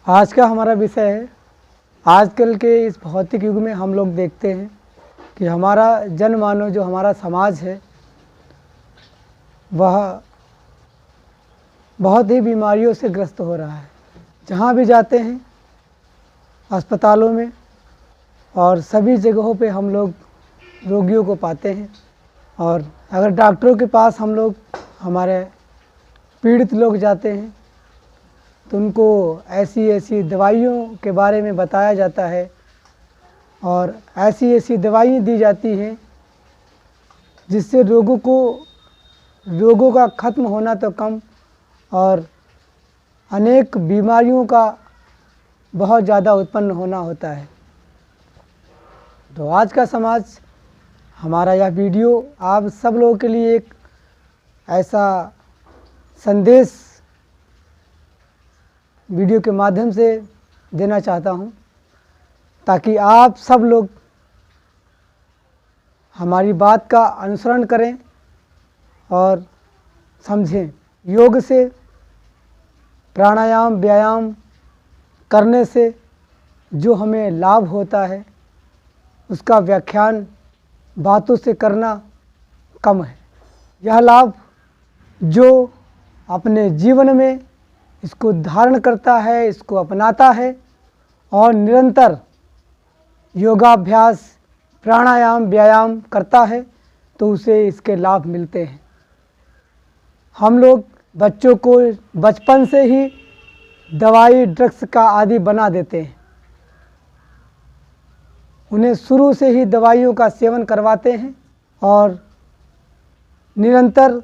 आज का हमारा विषय है, आजकल के इस भौतिक युग में हम लोग देखते हैं कि हमारा जनमानव जो हमारा समाज है वह बहुत ही बीमारियों से ग्रस्त हो रहा है। जहाँ भी जाते हैं अस्पतालों में और सभी जगहों पे हम लोग रोगियों को पाते हैं, और अगर डॉक्टरों के पास हम लोग हमारे पीड़ित लोग जाते हैं तो उनको ऐसी ऐसी दवाइयों के बारे में बताया जाता है और ऐसी ऐसी दवाइयाँ दी जाती हैं जिससे रोगों का ख़त्म होना तो कम और अनेक बीमारियों का बहुत ज़्यादा उत्पन्न होना होता है। तो आज का समाज, हमारा यह वीडियो आप सब लोगों के लिए एक ऐसा संदेश वीडियो के माध्यम से देना चाहता हूं ताकि आप सब लोग हमारी बात का अनुसरण करें और समझें। योग से, प्राणायाम, व्यायाम करने से जो हमें लाभ होता है उसका व्याख्यान बातों से करना कम है। यह लाभ जो अपने जीवन में इसको धारण करता है, इसको अपनाता है और निरंतर योगाभ्यास, प्राणायाम, व्यायाम करता है तो उसे इसके लाभ मिलते हैं। हम लोग बच्चों को बचपन से ही दवाई, ड्रग्स का आदी बना देते हैं। उन्हें शुरू से ही दवाइयों का सेवन करवाते हैं और निरंतर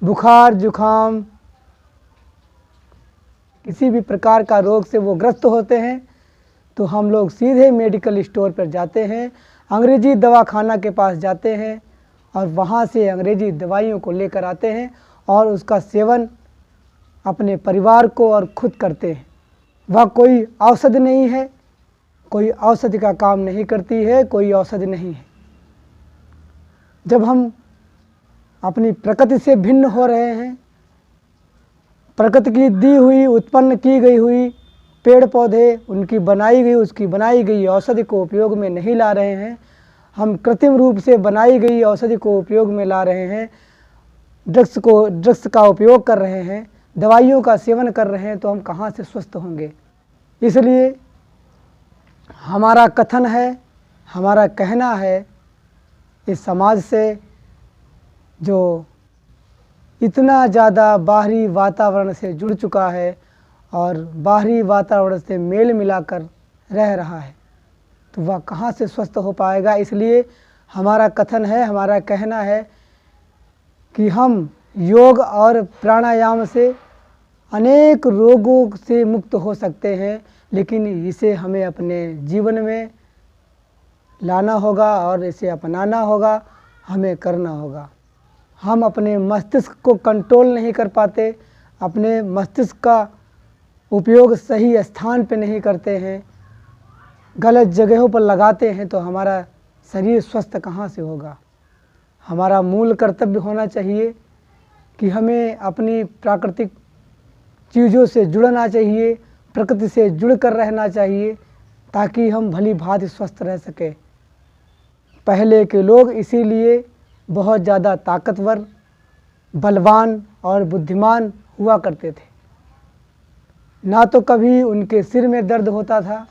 बुखार, जुखाम, किसी भी प्रकार का रोग से वो ग्रस्त होते हैं तो हम लोग सीधे मेडिकल स्टोर पर जाते हैं, अंग्रेजी दवाखाना के पास जाते हैं और वहाँ से अंग्रेजी दवाइयों को लेकर आते हैं और उसका सेवन अपने परिवार को और खुद करते हैं। वह कोई औषधि नहीं है, कोई औषधि का काम नहीं करती है, कोई औषधि नहीं है। जब हम अपनी प्रकृति से भिन्न हो रहे हैं, प्रकृति की दी हुई, उत्पन्न की गई हुई पेड़ पौधे, उसकी बनाई गई औषधि को उपयोग में नहीं ला रहे हैं, हम कृत्रिम रूप से बनाई गई औषधि को उपयोग में ला रहे हैं, ड्रग्स का उपयोग कर रहे हैं, दवाइयों का सेवन कर रहे हैं, तो हम कहाँ से स्वस्थ होंगे। इसलिए हमारा कथन है, हमारा कहना है, इस समाज से जो इतना ज़्यादा बाहरी वातावरण से जुड़ चुका है और बाहरी वातावरण से मेल मिलाकर रह रहा है, तो वह कहाँ से स्वस्थ हो पाएगा। इसलिए हमारा कथन है, हमारा कहना है कि हम योग और प्राणायाम से अनेक रोगों से मुक्त हो सकते हैं, लेकिन इसे हमें अपने जीवन में लाना होगा और इसे अपनाना होगा, हमें करना होगा। हम अपने मस्तिष्क को कंट्रोल नहीं कर पाते, अपने मस्तिष्क का उपयोग सही स्थान पे नहीं करते हैं, गलत जगहों पर लगाते हैं, तो हमारा शरीर स्वस्थ कहाँ से होगा। हमारा मूल कर्तव्य होना चाहिए कि हमें अपनी प्राकृतिक चीज़ों से जुड़ना चाहिए, प्रकृति से जुड़कर रहना चाहिए ताकि हम भली भांति स्वस्थ रह सकें। पहले के लोग इसीलिए बहुत ज़्यादा ताकतवर, बलवान और बुद्धिमान हुआ करते थे। ना तो कभी उनके सिर में दर्द होता था,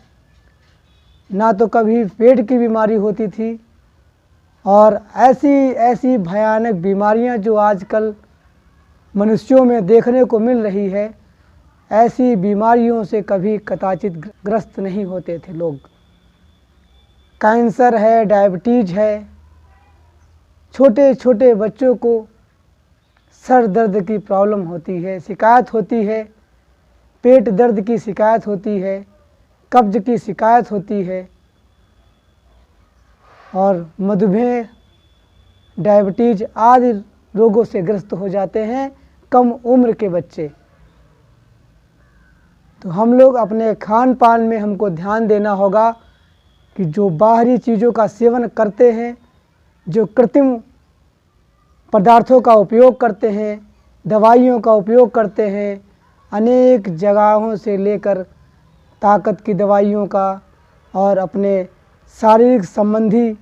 ना तो कभी पेट की बीमारी होती थी, और ऐसी ऐसी भयानक बीमारियां जो आजकल मनुष्यों में देखने को मिल रही है, ऐसी बीमारियों से कभी कदाचित ग्रस्त नहीं होते थे लोग। कैंसर है, डायबिटीज है, छोटे छोटे बच्चों को सर दर्द की प्रॉब्लम होती है, शिकायत होती है, पेट दर्द की शिकायत होती है, कब्ज की शिकायत होती है, और मधुमेह, डायबिटीज आदि रोगों से ग्रस्त हो जाते हैं कम उम्र के बच्चे। तो हम लोग अपने खान पान में हमको ध्यान देना होगा कि जो बाहरी चीज़ों का सेवन करते हैं, जो कृत्रिम पदार्थों का उपयोग करते हैं, दवाइयों का उपयोग करते हैं, अनेक जगहों से लेकर ताकत की दवाइयों का और अपने शारीरिक संबंधी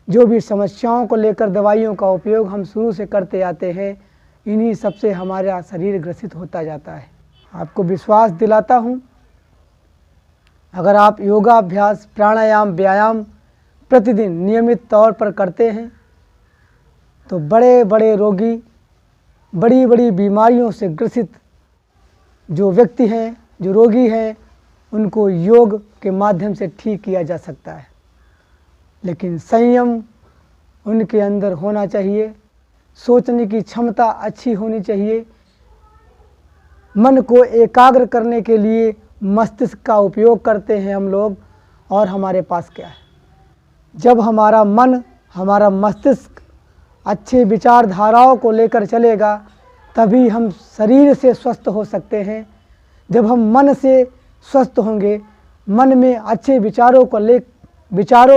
जो भी समस्याओं को लेकर दवाइयों का उपयोग हम शुरू से करते आते हैं, इन्हीं सब से हमारा शरीर ग्रसित होता जाता है। आपको विश्वास दिलाता हूँ, अगर आप योगाभ्यास, प्राणायाम, व्यायाम प्रतिदिन नियमित तौर पर करते हैं तो बड़े बड़े रोगी, बड़ी बड़ी बीमारियों से ग्रसित जो व्यक्ति हैं, जो रोगी हैं, उनको योग के माध्यम से ठीक किया जा सकता है। लेकिन संयम उनके अंदर होना चाहिए, सोचने की क्षमता अच्छी होनी चाहिए। मन को एकाग्र करने के लिए मस्तिष्क का उपयोग करते हैं हम लोग, और हमारे पास क्या है? जब हमारा मन, हमारा मस्तिष्क अच्छे विचारधाराओं को लेकर चलेगा तभी हम शरीर से स्वस्थ हो सकते हैं। जब हम मन से स्वस्थ होंगे, मन में अच्छे विचारों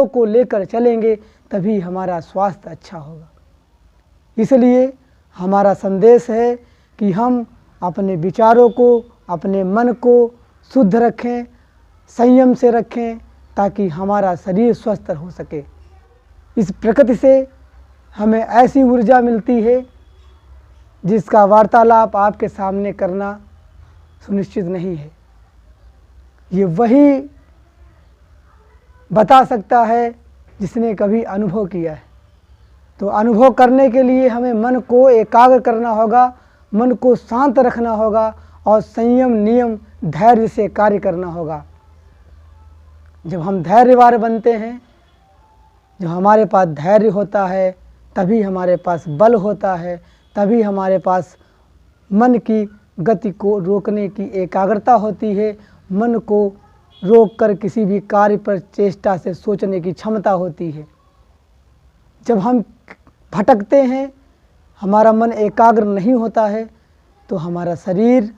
को लेकर चलेंगे, तभी हमारा स्वास्थ्य अच्छा होगा। इसलिए हमारा संदेश है कि हम अपने विचारों को, अपने मन को शुद्ध रखें, संयम से रखें, ताकि हमारा शरीर स्वस्थ हो सके। इस प्रकृति से हमें ऐसी ऊर्जा मिलती है जिसका वार्तालाप आपके सामने करना सुनिश्चित नहीं है। ये वही बता सकता है जिसने कभी अनुभव किया है। तो अनुभव करने के लिए हमें मन को एकाग्र करना होगा, मन को शांत रखना होगा और संयम, नियम, धैर्य से कार्य करना होगा। जब हम धैर्यवान बनते हैं, जब हमारे पास धैर्य होता है, तभी हमारे पास बल होता है, तभी हमारे पास मन की गति को रोकने की एकाग्रता होती है, मन को रोककर किसी भी कार्य पर चेष्टा से सोचने की क्षमता होती है। जब हम भटकते हैं, हमारा मन एकाग्र नहीं होता है, तो हमारा शरीर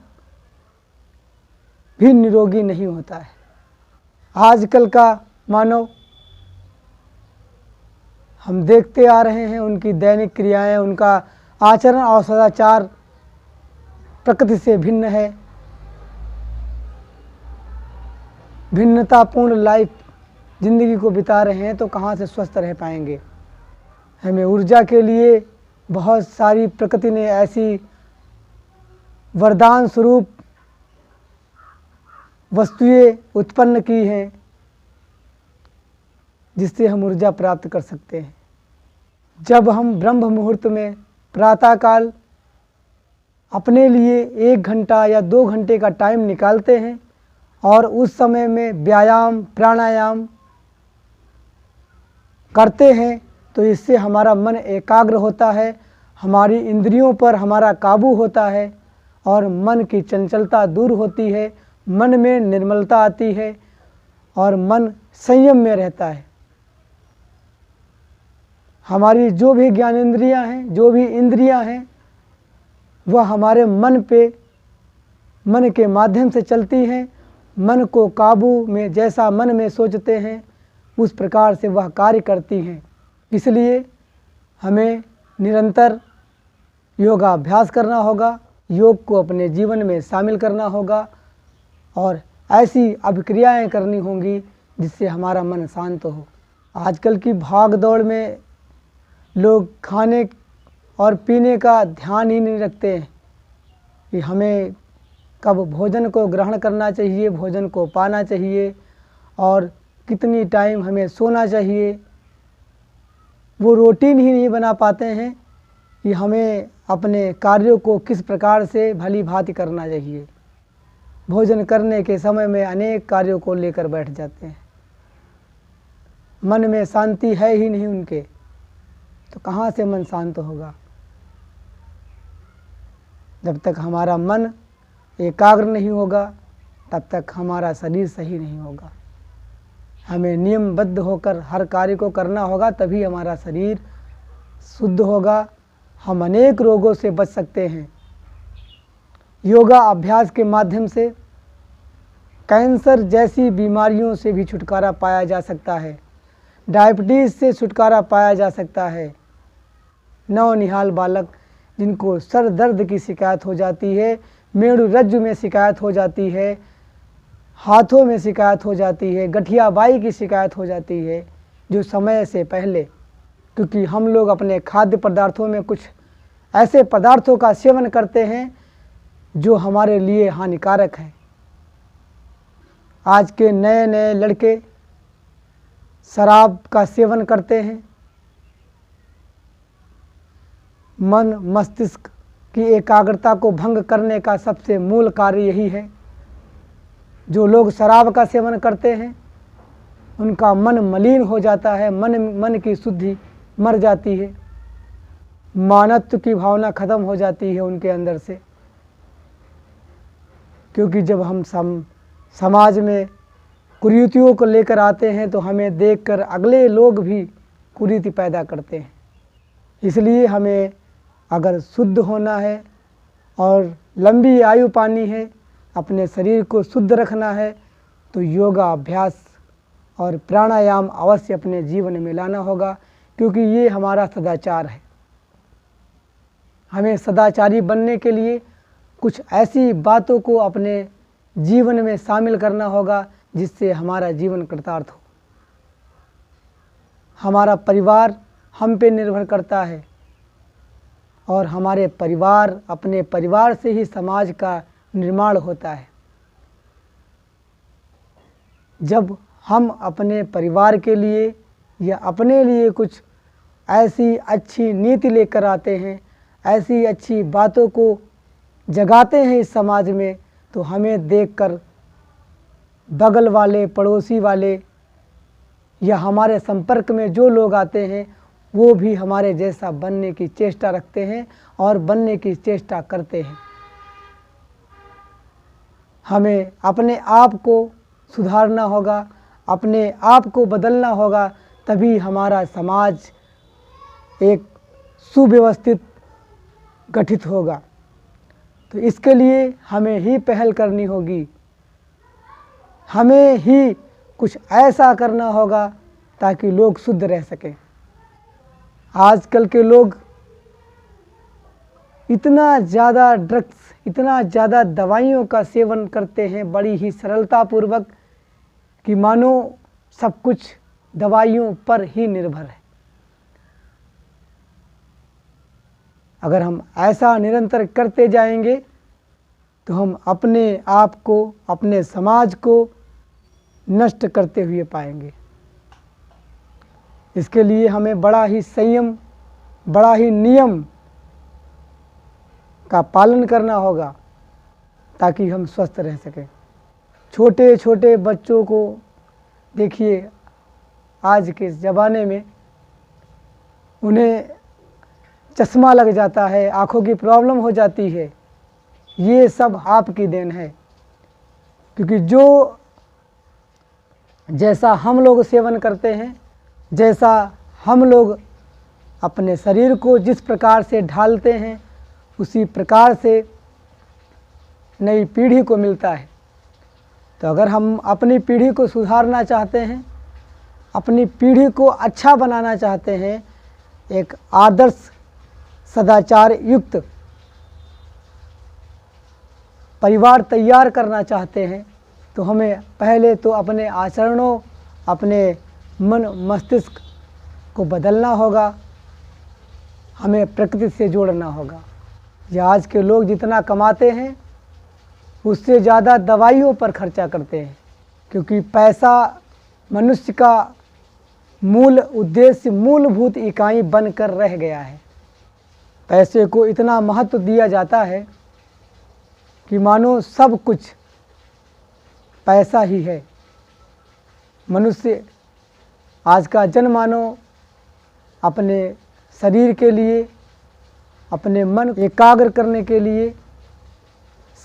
भी निरोगी नहीं होता है। आजकल का मानव, हम देखते आ रहे हैं, उनकी दैनिक क्रियाएं, उनका आचरण और सदाचार प्रकृति से भिन्न है। भिन्नतापूर्ण लाइफ जिंदगी को बिता रहे हैं, तो कहाँ से स्वस्थ रह पाएंगे? हमें ऊर्जा के लिए बहुत सारी प्रकृति ने ऐसी वरदान स्वरूप वस्तुएं उत्पन्न की हैं जिससे हम ऊर्जा प्राप्त कर सकते हैं। जब हम ब्रह्म मुहूर्त में प्रातःकाल अपने लिए 1 घंटा या 2 घंटे का टाइम निकालते हैं और उस समय में व्यायाम, प्राणायाम करते हैं, तो इससे हमारा मन एकाग्र होता है, हमारी इंद्रियों पर हमारा काबू होता है और मन की चंचलता दूर होती है, मन में निर्मलता आती है और मन संयम में रहता है। हमारी जो भी ज्ञानेंद्रियां हैं, जो भी इंद्रियां हैं, वह हमारे मन के माध्यम से चलती हैं। मन को काबू में, जैसा मन में सोचते हैं उस प्रकार से वह कार्य करती हैं। इसलिए हमें निरंतर योगाभ्यास करना होगा, योग को अपने जीवन में शामिल करना होगा और ऐसी अभिक्रियाएं करनी होंगी जिससे हमारा मन शांत हो। आजकल की भाग दौड़ में लोग खाने और पीने का ध्यान ही नहीं रखते हैं कि हमें कब भोजन को ग्रहण करना चाहिए, भोजन को पाना चाहिए और कितनी टाइम हमें सोना चाहिए। वो रूटीन ही नहीं बना पाते हैं कि हमें अपने कार्यों को किस प्रकार से भली भांति करना चाहिए। भोजन करने के समय में अनेक कार्यों को लेकर बैठ जाते हैं, मन में शांति है ही नहीं उनके, तो कहाँ से मन शांत होगा? जब तक हमारा मन एकाग्र नहीं होगा तब तक हमारा शरीर सही नहीं होगा। हमें नियमबद्ध होकर हर कार्य को करना होगा, तभी हमारा शरीर शुद्ध होगा, हम अनेक रोगों से बच सकते हैं। योगा अभ्यास के माध्यम से कैंसर जैसी बीमारियों से भी छुटकारा पाया जा सकता है, डायबिटीज़ से छुटकारा पाया जा सकता है। नौनिहाल बालक जिनको सर दर्द की शिकायत हो जाती है, मेरुरज्जु में शिकायत हो जाती है, हाथों में शिकायत हो जाती है, गठियाबाई की शिकायत हो जाती है, जो समय से पहले, क्योंकि हम लोग अपने खाद्य पदार्थों में कुछ ऐसे पदार्थों का सेवन करते हैं जो हमारे लिए हानिकारक है। आज के नए नए लड़के शराब का सेवन करते हैं। मन मस्तिष्क की एकाग्रता को भंग करने का सबसे मूल कार्य यही है। जो लोग शराब का सेवन करते हैं उनका मन मलिन हो जाता है, मन की शुद्धि मर जाती है, मानवत्व की भावना खत्म हो जाती है उनके अंदर से। क्योंकि जब हम समाज में कुरीतियों को लेकर आते हैं तो हमें देखकर अगले लोग भी कुरीति पैदा करते हैं। इसलिए हमें अगर शुद्ध होना है और लंबी आयु पानी है, अपने शरीर को शुद्ध रखना है, तो योगा अभ्यास और प्राणायाम अवश्य अपने जीवन में लाना होगा, क्योंकि ये हमारा सदाचार है। हमें सदाचारी बनने के लिए कुछ ऐसी बातों को अपने जीवन में शामिल करना होगा जिससे हमारा जीवन कृतार्थ हो। हमारा परिवार हम पे निर्भर करता है और हमारे परिवार, अपने परिवार से ही समाज का निर्माण होता है। जब हम अपने परिवार के लिए या अपने लिए कुछ ऐसी अच्छी नीति लेकर आते हैं, ऐसी अच्छी बातों को जगाते हैं इस समाज में, तो हमें देखकर बगल वाले, पड़ोसी वाले या हमारे संपर्क में जो लोग आते हैं वो भी हमारे जैसा बनने की चेष्टा रखते हैं और बनने की चेष्टा करते हैं। हमें अपने आप को सुधारना होगा, अपने आप को बदलना होगा, तभी हमारा समाज एक सुव्यवस्थित गठित होगा। तो इसके लिए हमें ही पहल करनी होगी, हमें ही कुछ ऐसा करना होगा ताकि लोग शुद्ध रह सकें। आजकल के लोग इतना ज़्यादा ड्रग्स, इतना ज़्यादा दवाइयों का सेवन करते हैं बड़ी ही सरलतापूर्वक कि मानो सब कुछ दवाइयों पर ही निर्भर है। अगर हम ऐसा निरंतर करते जाएंगे तो हम अपने आप को, अपने समाज को नष्ट करते हुए पाएंगे। इसके लिए हमें बड़ा ही संयम, बड़ा ही नियम का पालन करना होगा ताकि हम स्वस्थ रह सकें। छोटे छोटे बच्चों को देखिए, आज के ज़माने में उन्हें चश्मा लग जाता है, आँखों की प्रॉब्लम हो जाती है। ये सब आपकी देन है, क्योंकि जो जैसा हम लोग सेवन करते हैं, जैसा हम लोग अपने शरीर को जिस प्रकार से ढालते हैं, उसी प्रकार से नई पीढ़ी को मिलता है। तो अगर हम अपनी पीढ़ी को सुधारना चाहते हैं, अपनी पीढ़ी को अच्छा बनाना चाहते हैं, एक आदर्श सदाचार युक्त परिवार तैयार करना चाहते हैं, तो हमें पहले तो अपने आचरणों, अपने मन मस्तिष्क को बदलना होगा, हमें प्रकृति से जोड़ना होगा। या आज के लोग जितना कमाते हैं उससे ज़्यादा दवाइयों पर खर्चा करते हैं, क्योंकि पैसा मनुष्य का मूल उद्देश्य, मूलभूत इकाई बनकर रह गया है। पैसे को इतना महत्व दिया जाता है कि मानो सब कुछ पैसा ही है। मनुष्य आज का जनमानव अपने शरीर के लिए, अपने मन को एकाग्र करने के लिए,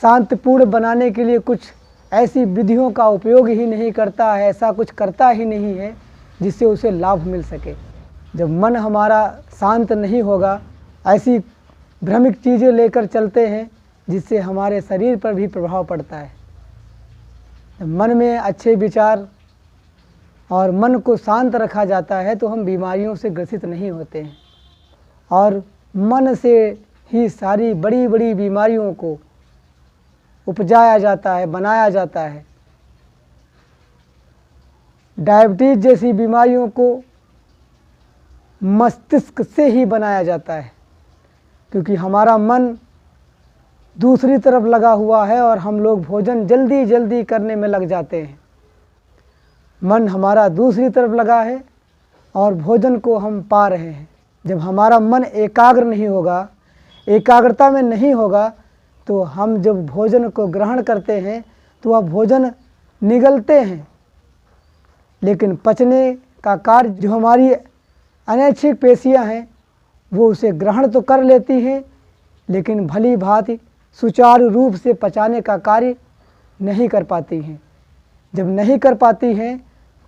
शांतिपूर्ण बनाने के लिए कुछ ऐसी विधियों का उपयोग ही नहीं करता है, ऐसा कुछ करता ही नहीं है जिससे उसे लाभ मिल सके। जब मन हमारा शांत नहीं होगा, ऐसी भ्रमिक चीज़ें लेकर चलते हैं जिससे हमारे शरीर पर भी प्रभाव पड़ता है। मन में अच्छे विचार और मन को शांत रखा जाता है तो हम बीमारियों से ग्रसित नहीं होते हैं, और मन से ही सारी बड़ी बड़ी बीमारियों को उपजाया जाता है, बनाया जाता है। डायबिटीज जैसी बीमारियों को मस्तिष्क से ही बनाया जाता है, क्योंकि हमारा मन दूसरी तरफ लगा हुआ है और हम लोग भोजन जल्दी जल्दी करने में लग जाते हैं। मन हमारा दूसरी तरफ लगा है और भोजन को हम पा रहे हैं। जब हमारा मन एकाग्र नहीं होगा, एकाग्रता में नहीं होगा, तो हम जब भोजन को ग्रहण करते हैं तो वह भोजन निगलते हैं, लेकिन पचने का कार्य जो हमारी अनैच्छिक पेशियां हैं वो उसे ग्रहण तो कर लेती हैं, लेकिन भली भांति सुचारू रूप से पचाने का कार्य नहीं कर पाती हैं। जब नहीं कर पाती हैं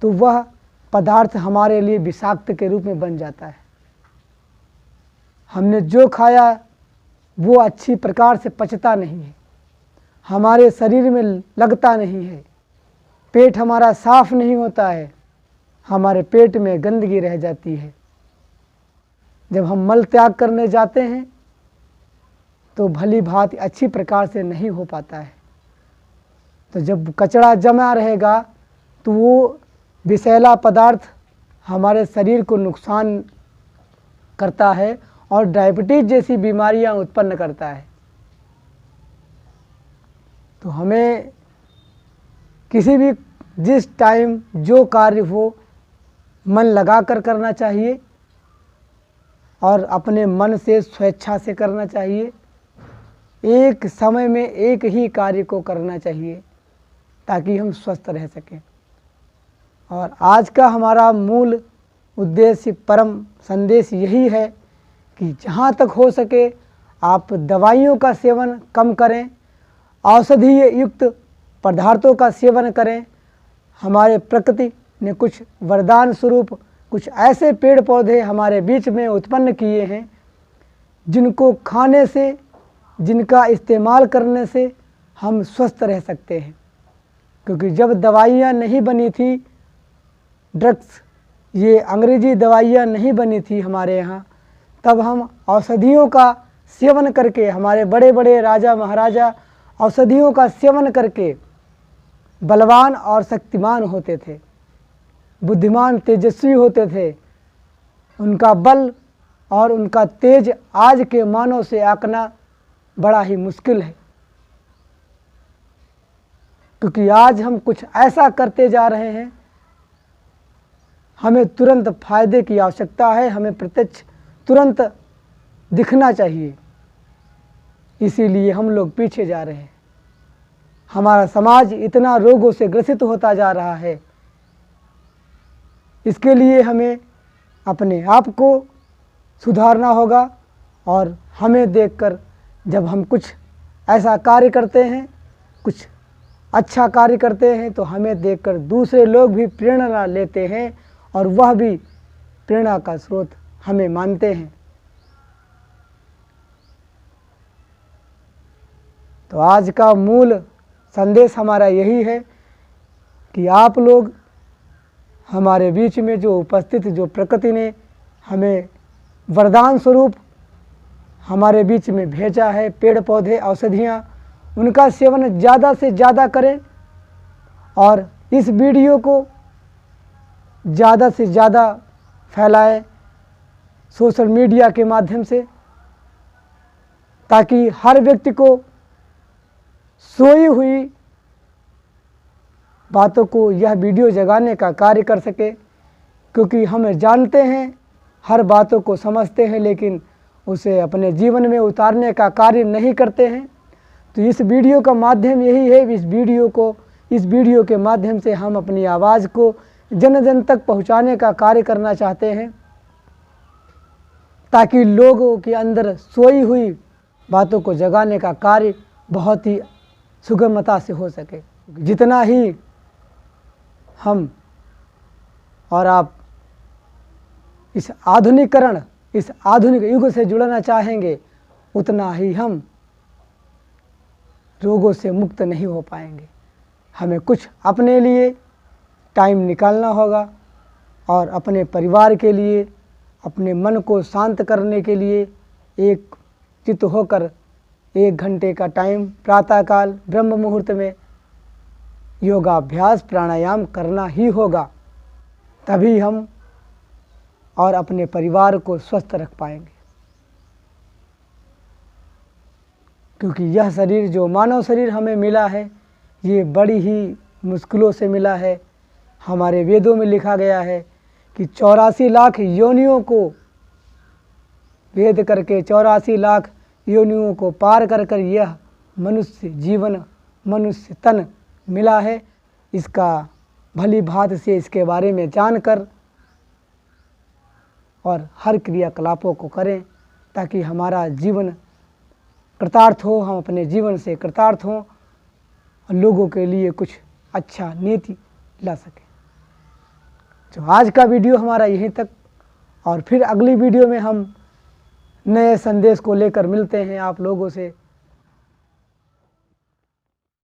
तो वह पदार्थ हमारे लिए विषाक्त के रूप में बन जाता है। हमने जो खाया वो अच्छी प्रकार से पचता नहीं है, हमारे शरीर में लगता नहीं है, पेट हमारा साफ नहीं होता है, हमारे पेट में गंदगी रह जाती है। जब हम मल त्याग करने जाते हैं तो भली भांति अच्छी प्रकार से नहीं हो पाता है। तो जब कचरा जमा रहेगा तो वो विषैला पदार्थ हमारे शरीर को नुकसान करता है और डायबिटीज जैसी बीमारियां उत्पन्न करता है। तो हमें किसी भी जिस टाइम जो कार्य हो मन लगा कर करना चाहिए और अपने मन से स्वेच्छा से करना चाहिए। एक समय में एक ही कार्य को करना चाहिए ताकि हम स्वस्थ रह सकें। और आज का हमारा मूल उद्देश्य, परम संदेश यही है कि जहाँ तक हो सके आप दवाइयों का सेवन कम करें, औषधीय युक्त पदार्थों का सेवन करें। हमारे प्रकृति ने कुछ वरदान स्वरूप कुछ ऐसे पेड़ पौधे हमारे बीच में उत्पन्न किए हैं जिनको खाने से, जिनका इस्तेमाल करने से हम स्वस्थ रह सकते हैं। क्योंकि जब दवाइयाँ नहीं बनी थी, ड्रग्स, ये अंग्रेजी दवाइयाँ नहीं बनी थी हमारे यहाँ, तब हम औषधियों का सेवन करके, हमारे बड़े बड़े राजा महाराजा औषधियों का सेवन करके बलवान और शक्तिमान होते थे, बुद्धिमान तेजस्वी होते थे। उनका बल और उनका तेज आज के मानव से आंकना बड़ा ही मुश्किल है, क्योंकि आज हम कुछ ऐसा करते जा रहे हैं, हमें तुरंत फायदे की आवश्यकता है, हमें प्रत्यक्ष तुरंत दिखना चाहिए, इसीलिए हम लोग पीछे जा रहे हैं। हमारा समाज इतना रोगों से ग्रसित होता जा रहा है। इसके लिए हमें अपने आप को सुधारना होगा और हमें देखकर जब हम कुछ ऐसा कार्य करते हैं, कुछ अच्छा कार्य करते हैं, तो हमें देखकर दूसरे लोग भी प्रेरणा लेते हैं और वह भी प्रेरणा का स्रोत हमें मानते हैं। तो आज का मूल संदेश हमारा यही है कि आप लोग हमारे बीच में जो उपस्थित, जो प्रकृति ने हमें वरदान स्वरूप हमारे बीच में भेजा है, पेड़ पौधे, औषधियाँ, उनका सेवन ज़्यादा से ज़्यादा करें और इस वीडियो को ज़्यादा से ज़्यादा फैलाएं सोशल मीडिया के माध्यम से, ताकि हर व्यक्ति को सोई हुई बातों को यह वीडियो जगाने का कार्य कर सके। क्योंकि हम जानते हैं, हर बातों को समझते हैं, लेकिन उसे अपने जीवन में उतारने का कार्य नहीं करते हैं। तो इस वीडियो का माध्यम यही है, इस वीडियो के माध्यम से हम अपनी आवाज़ को जन जन तक पहुंचाने का कार्य करना चाहते हैं, ताकि लोगों के अंदर सोई हुई बातों को जगाने का कार्य बहुत ही सुगमता से हो सके। जितना ही हम और आप इस आधुनिकरण, इस आधुनिक युग से जुड़ना चाहेंगे, उतना ही हम रोगों से मुक्त नहीं हो पाएंगे। हमें कुछ अपने लिए टाइम निकालना होगा और अपने परिवार के लिए, अपने मन को शांत करने के लिए एक चित्त होकर 1 घंटे का टाइम प्रातःकाल ब्रह्म मुहूर्त में योगाभ्यास प्राणायाम करना ही होगा, तभी हम और अपने परिवार को स्वस्थ रख पाएंगे। क्योंकि यह शरीर जो मानव शरीर हमें मिला है, ये बड़ी ही मुश्किलों से मिला है। हमारे वेदों में लिखा गया है कि 84 लाख योनियों को भेद करके 84 लाख योनियों को पार कर कर यह मनुष्य जीवन, मनुष्य तन मिला है। इसका भली भांत से इसके बारे में जानकर और हर क्रियाकलापों को करें ताकि हमारा जीवन कृतार्थ हो, हम अपने जीवन से कृतार्थ हों और लोगों के लिए कुछ अच्छा नीति ला सकें। तो आज का वीडियो हमारा यहीं तक, और फिर अगली वीडियो में हम नए संदेश को लेकर मिलते हैं आप लोगों से।